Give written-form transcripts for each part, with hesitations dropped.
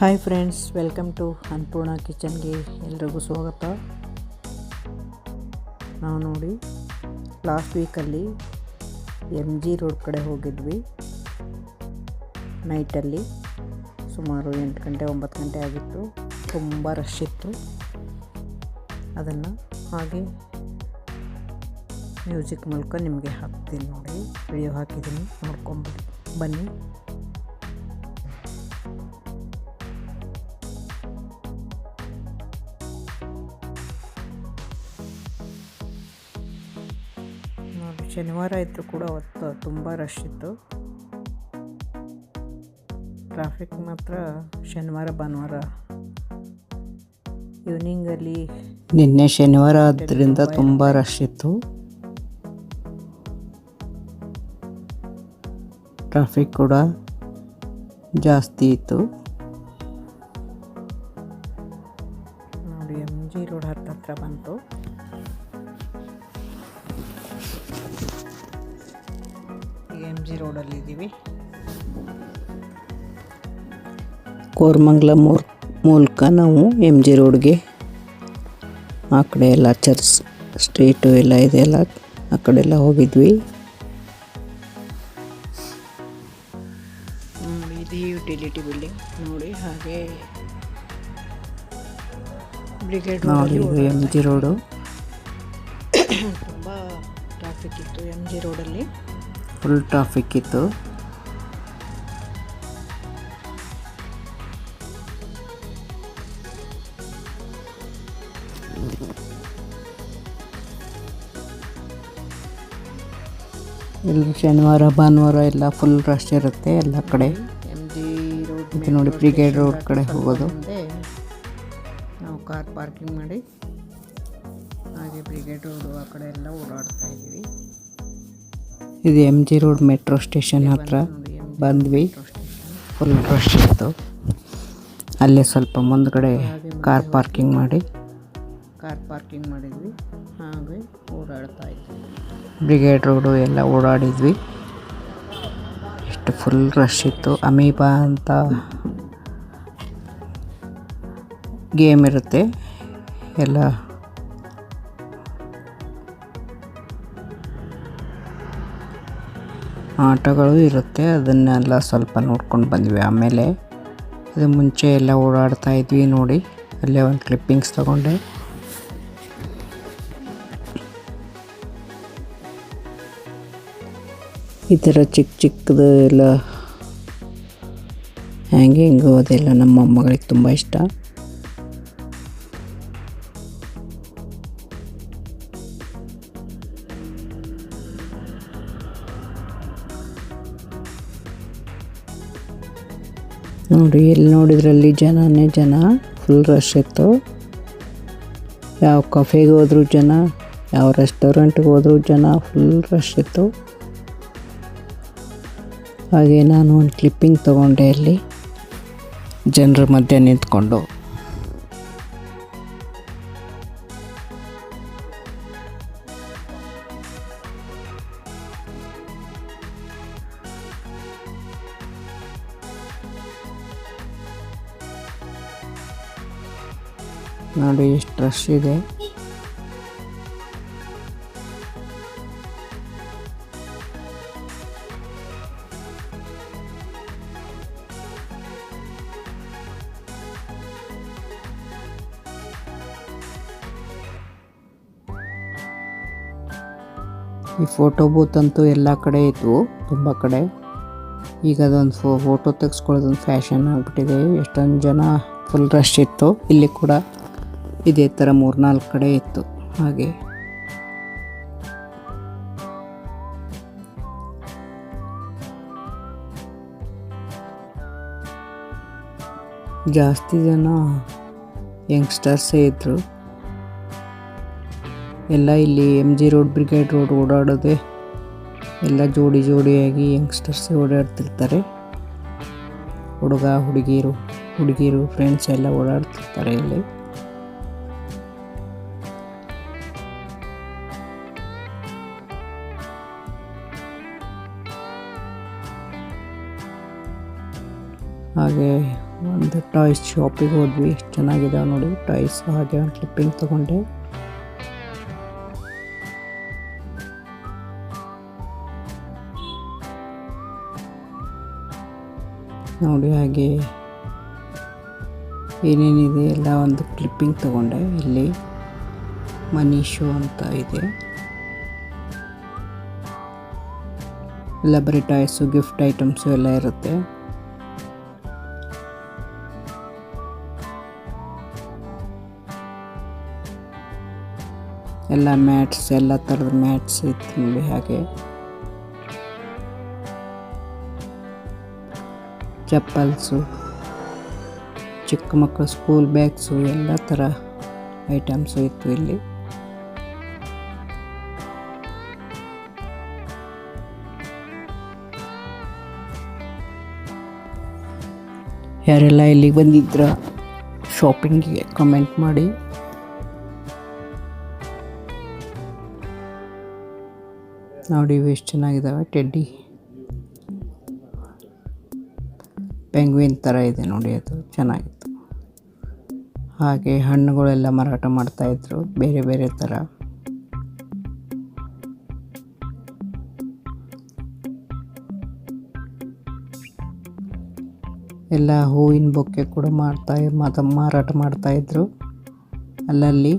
Hi friends, welcome to Annapurna ಕಿಚನ್ಗೆ ಎಲ್ರಿಗೂ ಸ್ವಾಗತ. ನಾವು ನೋಡಿ ಲಾಸ್ಟ್ ವೀಕಲ್ಲಿ MG ರೋಡ್ ಕಡೆ ಹೋಗಿದ್ವಿ. ನೈಟಲ್ಲಿ ಸುಮಾರು 8 ಗಂಟೆ 9 ಗಂಟೆ ಆಗಿತ್ತು. ತುಂಬ ರಶ್ ಇತ್ತು. ಅದನ್ನು ಹಾಗೆ ಮ್ಯೂಸಿಕ್ ಮೂಲಕ ನಿಮಗೆ ಹಾಕ್ತೀನಿ ನೋಡಿ, ವಿಡಿಯೋ ಹಾಕಿದ್ದೀನಿ, ನೋಡ್ಕೊಂಡು ಬನ್ನಿ. ಶನಿವಾರ ಇದ್ದರೂ ಕೂಡ ಅವತ್ತು ತುಂಬ ರಶ್ ಇತ್ತು. ಟ್ರಾಫಿಕ್ ಮಾತ್ರ ಶನಿವಾರ ಭಾನುವಾರ ಈವ್ನಿಂಗಲ್ಲಿ, ನಿನ್ನೆ ಶನಿವಾರ ಆದ್ದರಿಂದ ತುಂಬ ರಶ್ ಇತ್ತು. ಟ್ರಾಫಿಕ್ ಕೂಡ ಜಾಸ್ತಿ ಇತ್ತು ನೋಡಿ. MG ರೋಡ್ ಹತ್ರ ಬಂತು. MG ರೋಡಲ್ಲಿ ಇದ್ದೀವಿ. ಕೋರಮಂಗಲ ಮೂಲಕ ನಾವು MG ರೋಡ್ಗೆ, ಆ ಕಡೆ ಎಲ್ಲ ಚರ್ಚ್ ಸ್ಟ್ರೀಟು ಎಲ್ಲ ಇದೆಯಲ್ಲ, ಆ ಕಡೆ ಎಲ್ಲ ಹೋಗಿದ್ವಿ. ಇದು ಯುಟಿಲಿಟಿ ಬಿಲ್ಡಿಂಗ್ ನೋಡಿ. ಹಾಗೆ ಬ್ರಿಗೇಡ್ ನೋಡಿ, ಇದು MG ರೋಡು. ತುಂಬ ಟ್ರಾಫಿಕ್ ಇತ್ತು MG ರೋಡಲ್ಲಿ, ಫುಲ್ ಟ್ರಾಫಿಕ್ ಇತ್ತು. ಇಲ್ಲಿ ಶನಿವಾರ ಭಾನುವಾರ ಎಲ್ಲ ಫುಲ್ ರಶ್ ಇರುತ್ತೆ ಎಲ್ಲ ಕಡೆ. MG ರೋಡ್ ನೋಡಿ, ಬ್ರಿಗೇಡ್ ರೋಡ್ ಕಡೆ ಹೋಗೋದು. ನಾವು ಕಾರ್ ಪಾರ್ಕಿಂಗ್ ಮಾಡಿ ಹಾಗೆ ಬ್ರಿಗೇಡ್ ರೋಡು ಆ ಕಡೆ ಎಲ್ಲ ಓಡಾಡ್ತಾ ಇದ್ದೀವಿ. ಇದು MG ರೋಡ್ ಮೆಟ್ರೋ ಸ್ಟೇಷನ್ ಹತ್ರ ಬಂದ್ವಿ. ಫುಲ್ ರಶ್ ಇತ್ತು. ಅಲ್ಲೇ ಸ್ವಲ್ಪ ಮುಂದ್ಗಡೆ ಕಾರ್ ಪಾರ್ಕಿಂಗ್ ಮಾಡಿದ್ವಿ. ಹಾಗೆ ಓಡಾಡ್ತಾ ಇದ್ವಿ. ಬ್ರಿಗೇಡ್ ರೋಡು ಎಲ್ಲ ಓಡಾಡಿದ್ವಿ. ಎಷ್ಟು ಫುಲ್ ರಶ್ ಇತ್ತು. ಅಮೀಬಾ ಅಂತ ಗೇಮ್ ಇರುತ್ತೆ, ಎಲ್ಲ ಆಟಗಳು ಇರುತ್ತೆ. ಅದನ್ನೆಲ್ಲ ಸ್ವಲ್ಪ ನೋಡ್ಕೊಂಡು ಬಂದ್ವಿ. ಆಮೇಲೆ ಅದು ಮುಂಚೆ ಎಲ್ಲ ಓಡಾಡ್ತಾ ಇದ್ವಿ ನೋಡಿ. ಅಲ್ಲೇ ಒಂದು ಕ್ಲಿಪ್ಪಿಂಗ್ಸ್ ತಗೊಂಡೆ. ಈ ಥರ ಚಿಕ್ಕದು ಎಲ್ಲ ಹ್ಯಾಂಗಿಂಗು ಅದೆಲ್ಲ ನಮ್ಮ ಮಗಳಿಗೆ ತುಂಬ ಇಷ್ಟ. ನೋಡಿ, ಎಲ್ಲಿ ನೋಡಿದ್ರಲ್ಲಿ ಜನ ಫುಲ್ ರಶ್ ಇತ್ತು. ಯಾವ ಕಾಫೆಗೆ ಹೋದ್ರು ಜನ, ಯಾವ ರೆಸ್ಟೋರೆಂಟ್ಗೆ ಹೋದ್ರು ಜನ, ಫುಲ್ ರಶ್ ಇತ್ತು. ಹಾಗೆ ನಾನು ಒಂದು ಕ್ಲಿಪ್ಪಿಂಗ್ ತೊಗೊಂಡೆ ಅಲ್ಲಿ ಜನರ ಮಧ್ಯೆ ನಿಂತ್ಕೊಂಡು. ನೋಡಿ ಎಷ್ಟು ರಶ್ ಇದೆ. ಈ ಫೋಟೋ ಬೂತ್ ಅಂತೂ ಎಲ್ಲ ಕಡೆ ಇತ್ತು, ತುಂಬ ಕಡೆ. ಈಗ ಅದೊಂದು ಫೋಟೋ ತೆಗೆಸ್ಕೊಳ್ಳೋದೊಂದು ಫ್ಯಾಷನ್ ಆಗಿಬಿಟ್ಟಿದೆ. ಎಷ್ಟೊಂದು ಜನ, ಫುಲ್ ರಶ್ ಇತ್ತು. ಇಲ್ಲಿ ಕೂಡ ಇದೇ ಥರ 3-4 ಕಡೆ ಇತ್ತು. ಹಾಗೆ ಜಾಸ್ತಿ ಜನ ಯಂಗ್ಸ್ಟರ್ಸೇ ಇದ್ದರು ಎಲ್ಲ. ಇಲ್ಲಿ MG ರೋಡ್ ಬ್ರಿಗೇಡ್ ರೋಡ್ ಓಡಾಡೋದೆ ಎಲ್ಲ ಜೋಡಿಯಾಗಿ ಯಂಗ್ಸ್ಟರ್ಸೇ ಓಡಾಡ್ತಿರ್ತಾರೆ. ಹುಡುಗಿರು ಫ್ರೆಂಡ್ಸ್ ಎಲ್ಲ ಓಡಾಡ್ತಿರ್ತಾರೆ ಇಲ್ಲಿ. ಹಾಗೆ ಒಂದು ಟಾಯ್ಸ್ ಶಾಪಿಗೆ ಹೋದ್ವಿ. ಎಷ್ಟು ಚೆನ್ನಾಗಿದಾವೆ ನೋಡಿ ಟಾಯ್ಸ್. ಹಾಗೆ ಒಂದು ಕ್ಲಿಪ್ಪಿಂಗ್ ತೊಗೊಂಡೆ. ನೋಡಿ ಹಾಗೆ ಏನೇನಿದೆ ಎಲ್ಲ ಒಂದು ಕ್ಲಿಪ್ಪಿಂಗ್ ತೊಗೊಂಡೆ. ಇಲ್ಲಿ ಮನಿ ಶೋ ಅಂತ ಇದೆ. ಎಲ್ಲ ಬರೀ ಟಾಯ್ಸು, ಗಿಫ್ಟ್ ಐಟಮ್ಸು ಎಲ್ಲ ಇರುತ್ತೆ. ಎಲ್ಲ ಮ್ಯಾಟ್ಸ್, ಎಲ್ಲ ಥರದ ಮ್ಯಾಟ್ಸ್ ಇತ್ತು ನೋಡಿ. ಹಾಗೆ ಚಪ್ಪಲ್ಸು, ಚಿಕ್ಕ ಮಕ್ಕಳು ಸ್ಕೂಲ್ ಬ್ಯಾಗ್ಸು, ಎಲ್ಲ ಥರ ಐಟಮ್ಸು ಇತ್ತು ಇಲ್ಲಿ. ಯಾರೆಲ್ಲ ಇಲ್ಲಿಗೆ ಬಂದಿದ್ರ ಶಾಪಿಂಗಿಗೆ ಕಮೆಂಟ್ ಮಾಡಿ. ನೋಡಿ ಇವು ಎಷ್ಟು ಚೆನ್ನಾಗಿದ್ದಾವೆ. ಟೆಡ್ಡಿ ಪೆಂಗ್ವಿನ್ ಥರ ಇದೆ ನೋಡಿ, ಅದು ಚೆನ್ನಾಗಿತ್ತು. ಹಾಗೆ ಹಣ್ಣುಗಳೆಲ್ಲ ಮಾರಾಟ ಮಾಡ್ತಾಯಿದ್ರು ಬೇರೆ ಬೇರೆ ಥರ. ಎಲ್ಲ ಹೂವಿನ ಬೊಕ್ಕೆ ಕೂಡ ಮಾರಾಟ ಮಾಡ್ತಾಯಿದ್ರು ಅಲ್ಲಲ್ಲಿ.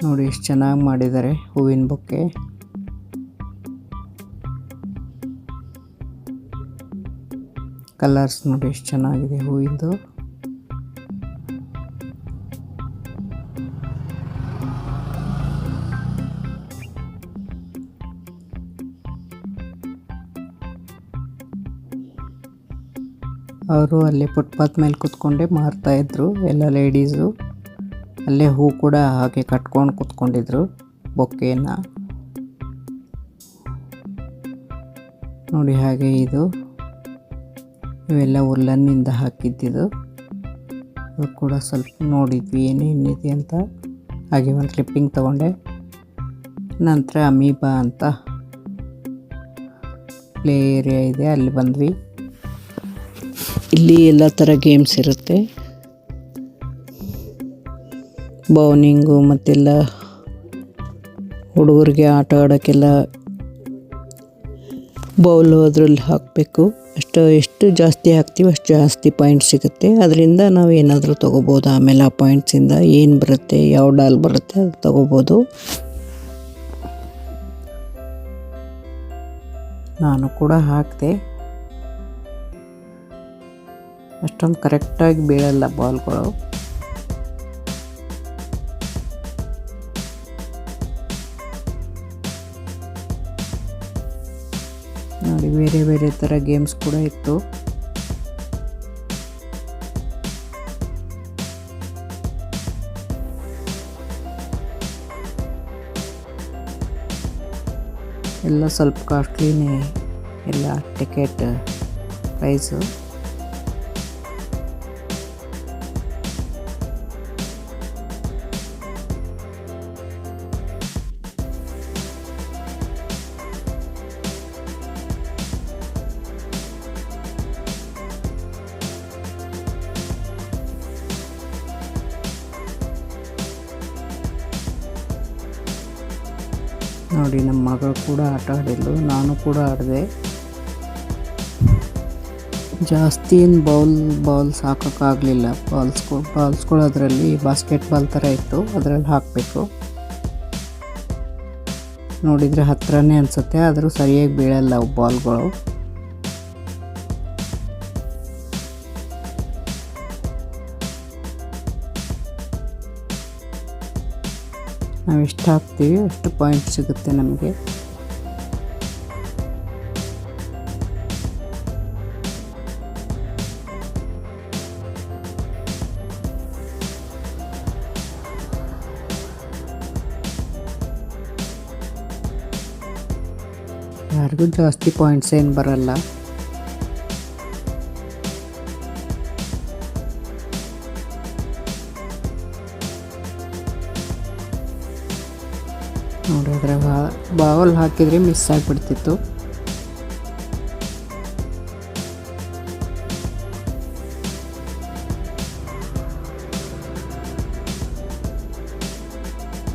ನೋಡಿ ಎಷ್ಟು ಚೆನ್ನಾಗಿ ಮಾಡಿದ್ದಾರೆ ಹೂವಿನ ಬೊಕ್ಕೆ. ಕಲರ್ಸ್ ನೋಡಿ ಎಷ್ಟು ಚೆನ್ನಾಗಿದೆ ಹೂವಿಂದು. ಅವರು ಅಲ್ಲೇ ಫುಟ್ಪಾತ್ ಮೇಲೆ ಕೂತ್ಕೊಂಡೆ ಮಾರ್ತಾಯಿದ್ರು ಎಲ್ಲ ಲೇಡೀಸು. ಅಲ್ಲೇ ಹೂ ಕೂಡ ಹಾಗೆ ಕಟ್ಕೊಂಡು ಕೂತ್ಕೊಂಡಿದ್ರು ಬೊಕ್ಕೆಯನ್ನು ನೋಡಿ. ಹಾಗೆ ಇವೆಲ್ಲ ಉಲ್ಲನ್ನಿಂದ ಹಾಕಿದ್ದಿದ್ದು. ಅದು ಕೂಡ ಸ್ವಲ್ಪ ನೋಡಿದ್ವಿ ಏನೇನಿದೆ ಅಂತ. ಹಾಗೆ ಒಂದು ಕ್ಲಿಪ್ಪಿಂಗ್ ತೊಗೊಂಡೆ. ನಂತರ ಅಮೀಬಾ ಅಂತ ಪ್ಲೇ ಏರಿಯಾ ಇದೆ, ಅಲ್ಲಿ ಬಂದ್ವಿ. ಇಲ್ಲಿ ಎಲ್ಲ ಥರ ಗೇಮ್ಸ್ ಇರುತ್ತೆ. ಬೌಲಿಂಗು ಮತ್ತೆಲ್ಲ ಹುಡುಗರಿಗೆ ಆಟ ಆಡೋಕ್ಕೆಲ್ಲ ಬೌಲು ಅದರಲ್ಲಿ ಹಾಕಬೇಕು. ಎಷ್ಟು ಜಾಸ್ತಿ ಹಾಕ್ತೀವಿ ಅಷ್ಟು ಜಾಸ್ತಿ ಪಾಯಿಂಟ್ಸ್ ಸಿಗುತ್ತೆ. ಅದರಿಂದ ನಾವು ಏನಾದರೂ ತೊಗೋಬೋದು. ಆಮೇಲೆ ಆ ಪಾಯಿಂಟ್ಸಿಂದ ಏನು ಬರುತ್ತೆ, ಯಾವ ಡಾಲ್ ಬರುತ್ತೆ ಅದು ತೊಗೋಬೋದು. ನಾನು ಕೂಡ ಹಾಕಿದೆ. ಅಷ್ಟೊಂದು ಕರೆಕ್ಟಾಗಿ ಬೀಳಲ್ಲ ಬಾಲ್ಗಳು. ನೋಡಿ ಬೇರೆ ಬೇರೆ ಥರ ಗೇಮ್ಸ್ ಕೂಡ ಇತ್ತು. ಎಲ್ಲ ಸ್ವಲ್ಪ ಕಾಸ್ಟ್ಲಿನೇ ಎಲ್ಲ ಟಿಕೆಟ್ ಪ್ರೈಸು. ನೋಡಿ ನಮ್ಮ ಮಗಳು ಕೂಡ ಆಟ ಆಡಿದ್ಲು, ನಾನು ಕೂಡ ಆಡಿದೆ. ಜಾಸ್ತಿ ಏನು ಬಾಲ್ಸ್ ಹಾಕೋಕ್ಕಾಗಲಿಲ್ಲ. ಬಾಲ್ಸ್ಗಳು ಅದರಲ್ಲಿ ಬಾಸ್ಕೆಟ್ಬಾಲ್ ಥರ ಇತ್ತು, ಅದರಲ್ಲಿ ಹಾಕಬೇಕು. ನೋಡಿದರೆ ಹತ್ರನೇ ಅನಿಸುತ್ತೆ, ಆದರೂ ಸರಿಯಾಗಿ ಬೀಳಲ್ಲ ಅವು ಬಾಲ್ಗಳು. ನಾವು ಎಷ್ಟು ಹಾಕ್ತೀವಿ ಅಷ್ಟು ಪಾಯಿಂಟ್ ಸಿಗುತ್ತೆ ನಮಗೆ. ಯಾರಿಗೂ ಜಾಸ್ತಿ ಪಾಯಿಂಟ್ಸ್ ಏನು ಬರಲ್ಲ. ನೋಡಿ ಅದ್ರಾಗ ಬಾಲ್ ಹಾಕಿದರೆ ಮಿಸ್ ಆಗಿಬಿಡ್ತಿತ್ತು.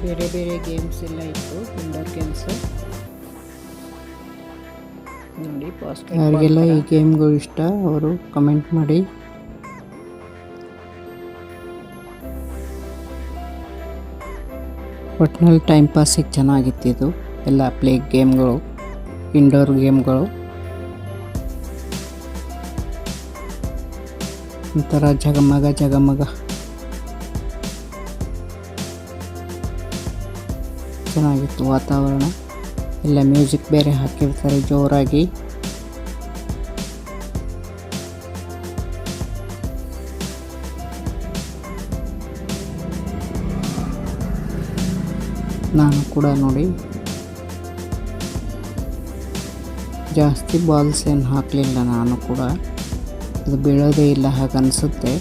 ಬೇರೆ ಬೇರೆ ಗೇಮ್ಸ್ ಎಲ್ಲ ಇತ್ತು, ಇಂಡೋರ್ ಗೇಮ್ಸ್ ನೋಡಿ. ಯಾರಿಗೆಲ್ಲ ಈ ಗೇಮ್ಗಳು ಇಷ್ಟ ಅವರು ಕಮೆಂಟ್ ಮಾಡಿ. ಒಟ್ಟಿನಲ್ಲಿ ಟೈಮ್ ಪಾಸಿಗೆ ಚೆನ್ನಾಗಿತ್ತಿದು ಎಲ್ಲ ಪ್ಲೇ ಗೇಮ್ಗಳು, ಇಂಡೋರ್ ಗೇಮ್ಗಳು. ಒಂಥರ ಜಗಮಗ ಚೆನ್ನಾಗಿತ್ತು ವಾತಾವರಣ. ಎಲ್ಲ ಮ್ಯೂಸಿಕ್ ಬೇರೆ ಹಾಕಿರ್ತಾರೆ ಜೋರಾಗಿ. ನಾನು ಕೂಡ ನೋಡಿ ಜಾಸ್ತಿ ಬಾಲ್ಸ್ ಏನು ಹಾಕಲಿಲ್ಲ, ನಾನು ಕೂಡ ಅದು ಬೀಳೋದೇ ಇಲ್ಲ ಹಾಗನ್ಸುತ್ತೆ.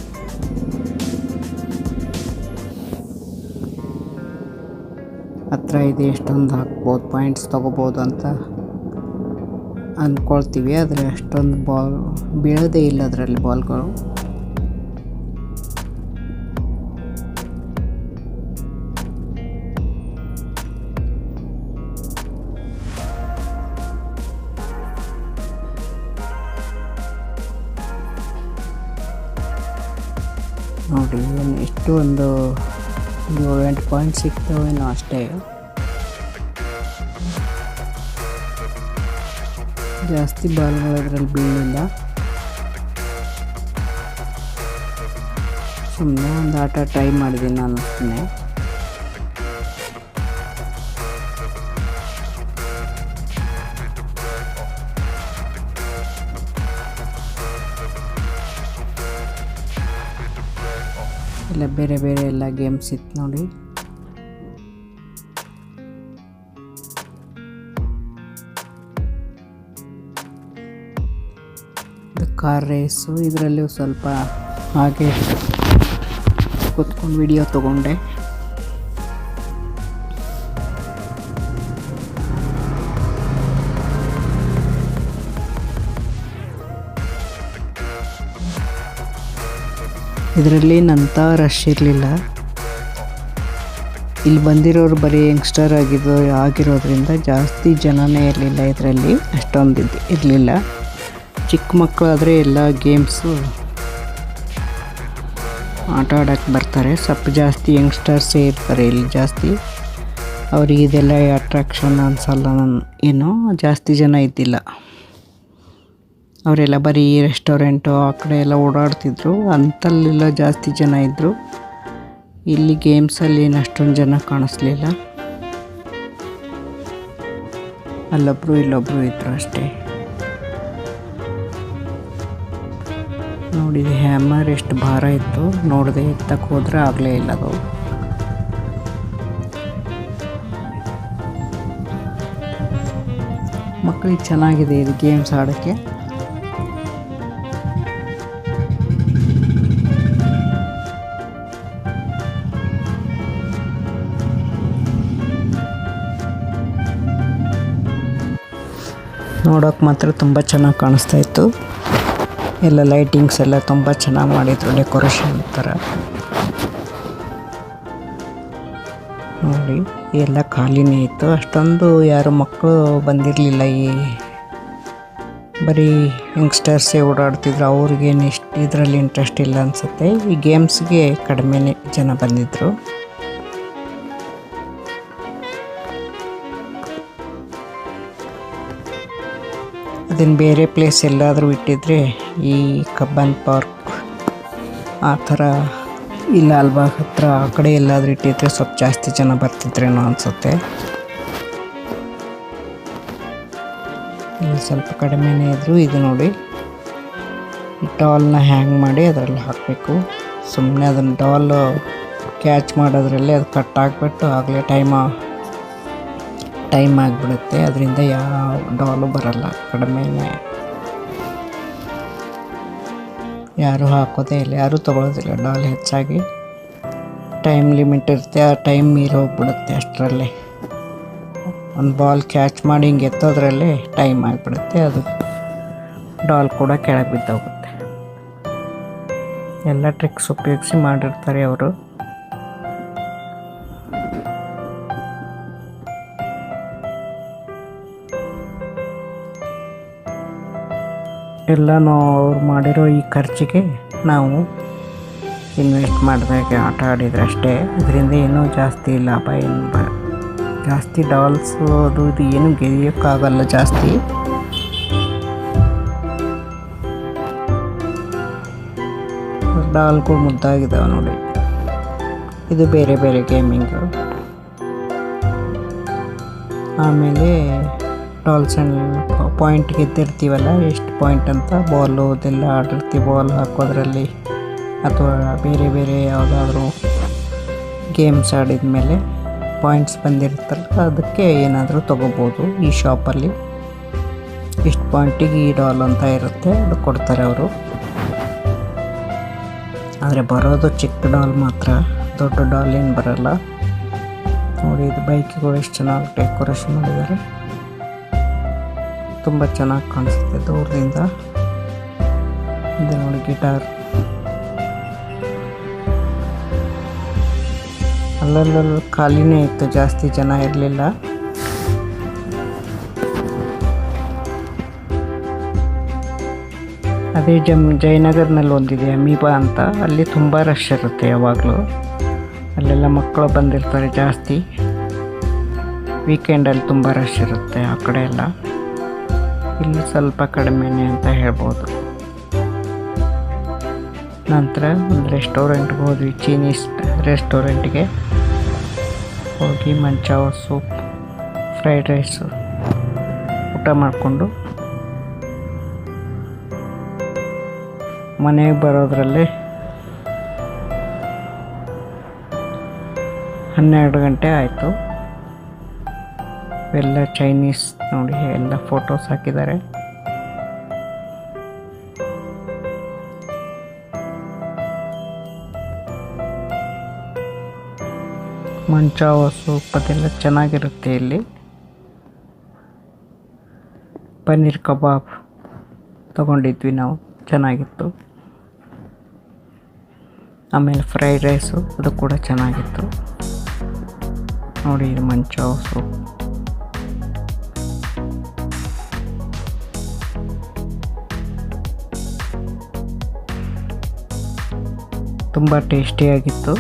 ಹತ್ರ ಇದೆ, ಎಷ್ಟೊಂದು ಹಾಕ್ಬೋದು, ಪಾಯಿಂಟ್ಸ್ ತೊಗೋಬೋದು ಅಂತ ಅಂದ್ಕೊಳ್ತೀವಿ, ಆದರೆ ಅಷ್ಟೊಂದು ಬಾಲ್ ಬೀಳೋದೇ ಇಲ್ಲ ಅದರಲ್ಲಿ ಬಾಲ್ಗಳು. ನೋಡಿ ಎಷ್ಟು ಒಂದು 7-8 ಪಾಯಿಂಟ್ ಸಿಗ್ತವೇನೋ ಅಷ್ಟೇ, ಜಾಸ್ತಿ ಬಾಲ್ಗಳು ಅದರಲ್ಲಿ ಬೀಳಿಲ್ಲ. ಸುಮ್ಮನೆ ಒಂದು ಆಟ ಟ್ರೈ ಮಾಡಿದ್ದೀನಿ ನಾನು ಸುಮ್ಮನೆ. ಎಲ್ಲ ಬೇರೆ ಬೇರೆ ಎಲ್ಲ ಗೇಮ್ಸ್ ಇತ್ತು ನೋಡಿ. ಕಾರ್ ರೇಸು, ಇದರಲ್ಲೂ ಸ್ವಲ್ಪ ಹಾಗೆ ಕೂತ್ಕೊಂಡು ವಿಡಿಯೋ ತಗೊಂಡೆ. ಇದರಲ್ಲಿ ನಂತ ರಶ್ ಇರಲಿಲ್ಲ. ಇಲ್ಲಿ ಬಂದಿರೋರು ಬರೀ ಯಂಗ್ಸ್ಟರ್ ಆಗಿರೋದ್ರಿಂದ ಜಾಸ್ತಿ ಜನನೇ ಇರಲಿಲ್ಲ. ಇದರಲ್ಲಿ ಅಷ್ಟೊಂದು ಇರಲಿಲ್ಲ. ಚಿಕ್ಕ ಮಕ್ಕಳಾದರೆ ಎಲ್ಲ ಗೇಮ್ಸು ಆಟ ಆಡೋಕ್ಕೆ ಬರ್ತಾರೆ. ಸ್ವಲ್ಪ ಜಾಸ್ತಿ ಯಂಗ್ಸ್ಟರ್ಸೇ ಇರ್ತಾರೆ ಇಲ್ಲಿ ಜಾಸ್ತಿ. ಅವ್ರಿಗೆ ಇದೆಲ್ಲ ಅಟ್ರಾಕ್ಷನ್ ಅನಿಸಲ್ಲ. ಏನೋ ಜಾಸ್ತಿ ಜನ ಇದ್ದಿಲ್ಲ. ಅವರೆಲ್ಲ ಬರೀ ರೆಸ್ಟೋರೆಂಟು ಆ ಕಡೆ ಎಲ್ಲ ಓಡಾಡ್ತಿದ್ರು, ಅಂತಲ್ಲೆಲ್ಲ ಜಾಸ್ತಿ ಜನ ಇದ್ದರು. ಇಲ್ಲಿ ಗೇಮ್ಸಲ್ಲಿ ಏನು ಅಷ್ಟೊಂದು ಜನ ಕಾಣಿಸ್ಲಿಲ್ಲ. ಅಲ್ಲೊಬ್ಬರು ಇಲ್ಲೊಬ್ಬರು ಇದ್ದರು ಅಷ್ಟೇ. ನೋಡಿ ಹ್ಯಾಮರ್ ಎಷ್ಟು ಭಾರ ಇತ್ತು, ನೋಡಿದೆ ಎತ್ತಕ್ಕೆ ಹೋದರೆ ಆಗಲೇ ಇಲ್ಲ ಅದು. ಮಕ್ಕಳಿಗೆ ಚೆನ್ನಾಗಿದೆ ಇದು ಗೇಮ್ಸ್ ಆಡೋಕ್ಕೆ. ನೋಡೋಕೆ ಮಾತ್ರ ತುಂಬ ಚೆನ್ನಾಗಿ ಕಾಣಿಸ್ತಾ ಇತ್ತು. ಎಲ್ಲ ಲೈಟಿಂಗ್ಸ್ ಎಲ್ಲ ತುಂಬ ಚೆನ್ನಾಗಿ ಮಾಡಿದ್ರು, ಡೆಕೋರೇಷನ್ ಥರ. ನೋಡಿ ಎಲ್ಲ ಖಾಲಿನೇ ಇತ್ತು, ಅಷ್ಟೊಂದು ಯಾರು ಮಕ್ಕಳು ಬಂದಿರಲಿಲ್ಲ. ಈ ಬರೀ ಯಂಗ್ಸ್ಟರ್ಸೇ ಓಡಾಡ್ತಿದ್ರು, ಅವ್ರಿಗೇನು ಇದರಲ್ಲಿ ಇಂಟ್ರೆಸ್ಟ್ ಇಲ್ಲ ಅನಿಸುತ್ತೆ. ಈ ಗೇಮ್ಸ್ಗೆ ಕಡಿಮೆನೇ ಜನ ಬಂದಿದ್ದರು. ಅದನ್ನು ಬೇರೆ ಪ್ಲೇಸ್ ಎಲ್ಲಾದರೂ ಇಟ್ಟಿದ್ರೆ, ಈ ಕಬ್ಬನ್ ಪಾರ್ಕ್ ಆ ಥರ ಇಲ್ಲ ಲಾಲ್ಬಾಗ್ ಹತ್ರ ಆ ಕಡೆ ಎಲ್ಲಾದರೂ ಇಟ್ಟಿದ್ರೆ ಸ್ವಲ್ಪ ಜಾಸ್ತಿ ಜನ ಬರ್ತಿದ್ರೇನೋ ಅನಿಸುತ್ತೆ. ಇಲ್ಲಿ ಸ್ವಲ್ಪ ಕಡಿಮೆನೇ ಇದ್ದರು. ಇದು ನೋಡಿ, ಈ ಡಾಲ್ನ ಹ್ಯಾಂಗ್ ಮಾಡಿ ಅದರಲ್ಲಿ ಹಾಕಬೇಕು. ಸುಮ್ಮನೆ ಅದನ್ನು ಡಾಲ್ ಕ್ಯಾಚ್ ಮಾಡೋದ್ರಲ್ಲಿ ಅದು ಕಟ್ ಆಗಿಬಿಟ್ಟು ಆಗಲೇ ಟೈಮ್ ಆಗಿಬಿಡುತ್ತೆ. ಅದರಿಂದ ಯಾವ ಡಾಲು ಬರಲ್ಲ, ಕಡಿಮೆನೇ. ಯಾರೂ ಹಾಕೋದೇ ಇಲ್ಲ, ಯಾರೂ ತೊಗೊಳೋದಿಲ್ಲ ಡಾಲ್ ಹೆಚ್ಚಾಗಿ. ಟೈಮ್ ಲಿಮಿಟ್ ಇರುತ್ತೆ, ಆ ಟೈಮ್ ಮೀರಿ ಹೋಗ್ಬಿಡುತ್ತೆ. ಅಷ್ಟರಲ್ಲೇ ಒಂದು ಬಾಲ್ ಕ್ಯಾಚ್ ಮಾಡಿ ಹಿಂಗೆ ಎತ್ತೋದ್ರಲ್ಲೇ ಟೈಮ್ ಆಗಿಬಿಡುತ್ತೆ. ಅದು ಡಾಲ್ ಕೂಡ ಕೆಳಗೆ ಬಿದ್ದೋಗುತ್ತೆ. ಎಲ್ಲ ಟ್ರಿಕ್ಸ್ ಉಪಯೋಗಿಸಿ ಮಾಡಿರ್ತಾರೆ ಅವರು. ಎಲ್ಲ ಅವ್ರು ಮಾಡಿರೋ ಈ ಖರ್ಚಿಗೆ ನಾವು ಇನ್ವೆಸ್ಟ್ ಮಾಡಿದಾಗೆ ಆಟ ಆಡಿದರೆ ಅಷ್ಟೇ. ಇದರಿಂದ ಏನೂ ಜಾಸ್ತಿ ಲಾಭ ಏನು ಜಾಸ್ತಿ ಡಾಲ್ಸು ಅದು ಇದು ಏನು ಗೆಲ್ಲೋಕ್ಕಾಗಲ್ಲ ಜಾಸ್ತಿ. ಡಾಲ್ಗಳು ಮುದ್ದಾಗಿದ್ದಾವೆ ನೋಡಿ. ಇದು ಬೇರೆ ಬೇರೆ ಗೇಮಿಂಗು. ಆಮೇಲೆ ಡಾಲ್ಸ್ ಆ್ಯಂಡ್ ಪಾಯಿಂಟ್ ಗೆದ್ದಿರ್ತೀವಲ್ಲ, ಎಷ್ಟು ಪಾಯಿಂಟ್ ಅಂತ ಬಾಲು ಅದೆಲ್ಲ ಆಡಿರ್ತೀವಿ. ಬಾಲ್ ಹಾಕೋದ್ರಲ್ಲಿ ಅಥವಾ ಬೇರೆ ಬೇರೆ ಯಾವುದಾದ್ರೂ ಗೇಮ್ಸ್ ಆಡಿದ ಮೇಲೆ ಪಾಯಿಂಟ್ಸ್ ಬಂದಿರುತ್ತಲ್ಲ, ಅದಕ್ಕೆ ಏನಾದರೂ ತೊಗೋಬೋದು. ಈ ಶಾಪಲ್ಲಿ ಇಷ್ಟು ಪಾಯಿಂಟಿಗೆ ಈ ಡಾಲ್ ಅಂತ ಇರುತ್ತೆ, ಅದು ಕೊಡ್ತಾರೆ ಅವರು. ಆದರೆ ಬರೋದು ಚಿಕ್ಕ ಡಾಲ್ ಮಾತ್ರ, ದೊಡ್ಡ ಡಾಲ್ ಏನು ಬರೋಲ್ಲ ನೋಡಿ. ಇದು ಬೈಕ್ಗಳು ಎಷ್ಟು ಚೆನ್ನಾಗಿ ಡೆಕೋರೇಷನ್ ಮಾಡಿದ್ದಾರೆ, ತುಂಬ ಚೆನ್ನಾಗಿ ಕಾಣಿಸುತ್ತೆ ದೂರದಿಂದ. ಇದು ನೋಡಿ ಗಿಟಾರ್. ಅಲ್ಲಲ್ಲಿ ಖಾಲಿನೇ ಇತ್ತು, ಜಾಸ್ತಿ ಜನ ಇರಲಿಲ್ಲ. ಅದೇ ಜಯನಗರ್ನಲ್ಲಿ ಒಂದಿದೆ ಅಮೀಬಾ ಅಂತ, ಅಲ್ಲಿ ತುಂಬ ರಶ್ ಇರುತ್ತೆ ಯಾವಾಗಲೂ. ಅಲ್ಲೆಲ್ಲ ಮಕ್ಕಳು ಬಂದಿರ್ತಾರೆ ಜಾಸ್ತಿ. ವೀಕೆಂಡಲ್ಲಿ ತುಂಬ ರಶ್ ಇರುತ್ತೆ ಆ ಕಡೆ ಎಲ್ಲ. ಇಲ್ಲಿ ಸ್ವಲ್ಪ ಕಡಿಮೆನೇ ಅಂತ ಹೇಳ್ಬೋದು. ನಂತರ ಒಂದು ರೆಸ್ಟೋರೆಂಟ್ಗೆ ಹೋದ್ವಿ, ಚೀನೀಸ್ ರೆಸ್ಟೋರೆಂಟ್ಗೆ ಹೋಗಿ ಮಂಚಾವ ಸೂಪ್, ಫ್ರೈಡ್ ರೈಸು ಊಟ ಮಾಡಿಕೊಂಡು ಮನೆಗೆ ಬರೋದ್ರಲ್ಲಿ 12 ಗಂಟೆ ಆಯಿತು. ಎಲ್ಲ ಚೈನೀಸ್ ನೋಡಿ, ಎಲ್ಲ ಫೋಟೋಸ್ ಹಾಕಿದ್ದಾರೆ. ಮಂಚಾವ ಸೂಪ್ ಅದೆಲ್ಲ ಚೆನ್ನಾಗಿರುತ್ತೆ ಇಲ್ಲಿ. ಪನ್ನೀರ್ ಕಬಾಬ್ ತಗೊಂಡಿದ್ವಿ ನಾವು, ಚೆನ್ನಾಗಿತ್ತು. ಆಮೇಲೆ ಫ್ರೈಡ್ ರೈಸು ಅದು ಕೂಡ ಚೆನ್ನಾಗಿತ್ತು ನೋಡಿ. ಇದು ಮಂಚಾವ ಸೂಪ್. ತುಂಬ ಟೇಸ್ಟಿಯಾಗಿತ್ತು.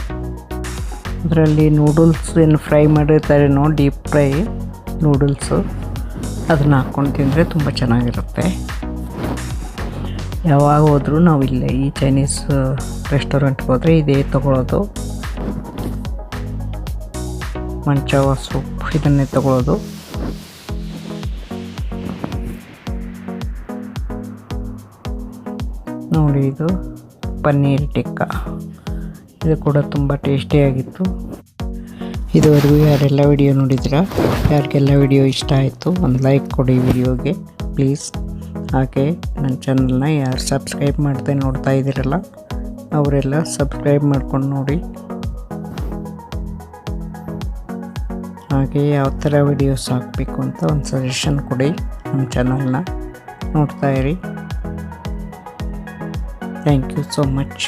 ಅದರಲ್ಲಿ ನೂಡಲ್ಸ್ ಏನು ಫ್ರೈ ಮಾಡಿರ್ತಾರೇನೋ, ಡೀಪ್ ಫ್ರೈ ನೂಡಲ್ಸು, ಅದನ್ನ ಹಾಕ್ಕೊಂಡು ತಿಂದರೆ ತುಂಬ ಚೆನ್ನಾಗಿರುತ್ತೆ. ಯಾವಾಗ ಹೋದರೂ ನಾವು ಇಲ್ಲೇ ಈ ಚೈನೀಸ್ ರೆಸ್ಟೋರೆಂಟ್ಗೆ ಹೋದರೆ ಇದೇ ತೊಗೊಳ್ಳೋದು, ಮಂಚಾವ ಸೂಪ್ ಇದನ್ನೇ ತೊಗೊಳ್ಳೋದು. ನೋಡಿ ಇದು ಪನ್ನೀರ್ ಟಿಕ್ಕಾ, ಇದು ಕೂಡ ತುಂಬ ಟೇಸ್ಟಿಯಾಗಿತ್ತು. ಇದುವರೆಗೂ ಯಾರೆಲ್ಲ ವಿಡಿಯೋ ನೋಡಿದ್ದೀರಾ, ಯಾರಿಗೆಲ್ಲ ವಿಡಿಯೋ ಇಷ್ಟ ಆಯಿತು ಒಂದು ಲೈಕ್ ಕೊಡಿ ವಿಡಿಯೋಗೆ ಪ್ಲೀಸ್. ಹಾಗೆ ನನ್ನ ಚಾನಲ್ನ ಯಾರು ಸಬ್ಸ್ಕ್ರೈಬ್ ಮಾಡ್ದೆ ನೋಡ್ತಾ ಇದ್ದೀರಲ್ಲ ಅವರೆಲ್ಲ ಸಬ್ಸ್ಕ್ರೈಬ್ ಮಾಡ್ಕೊಂಡು ನೋಡಿ. ಹಾಗೆ ಯಾವ ಥರ ವಿಡಿಯೋಸ್ ಹಾಕಬೇಕು ಅಂತ ಒಂದು ಸಜೆಷನ್ ಕೊಡಿ. ನಮ್ಮ ಚಾನಲ್ನ ನೋಡ್ತಾ ಇರಿ. Thank you so much.